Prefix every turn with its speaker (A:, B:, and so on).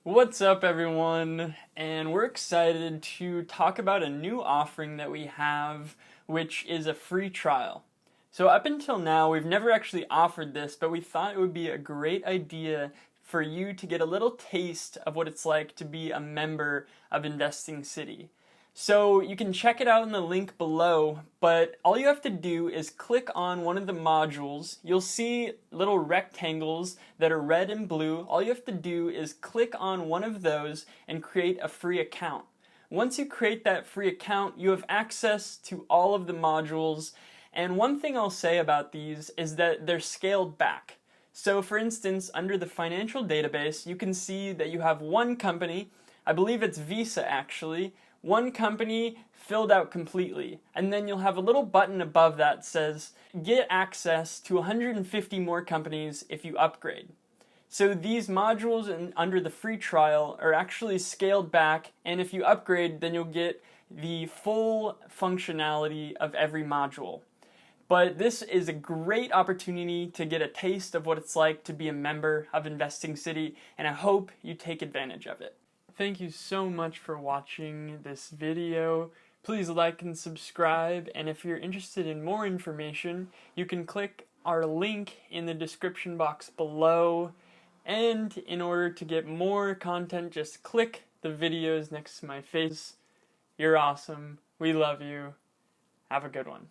A: What's up, everyone? And we're excited to talk about a new offering that we have, which is a free trial. So, up until now, we've never actually offered this, but we thought it would be a great idea for you to get a little taste of what it's like to be a member of Investing City. So you can check it out in the link below, but all you have to do is click on one of the modules. You'll see little rectangles that are red and blue. All you have to do is click on one of those and create a free account. Once you create that free account, you have access to all of the modules. And one thing I'll say about these is that they're scaled back. So for instance, under the financial database, you can see that you have one company, I believe it's Visa actually, one company filled out completely, and then you'll have a little button above that says get access to 150 more companies if you upgrade. So these modules under the free trial are actually scaled back, and if you upgrade, then you'll get the full functionality of every module. But this is a great opportunity to get a taste of what it's like to be a member of Investing City, and I hope you take advantage of it. Thank you so much for watching this video. Please like and subscribe, and if you're interested in more information, you can click our link in the description box below. And in order to get more content, just click the videos next to my face. You're awesome. We love you. Have a good one.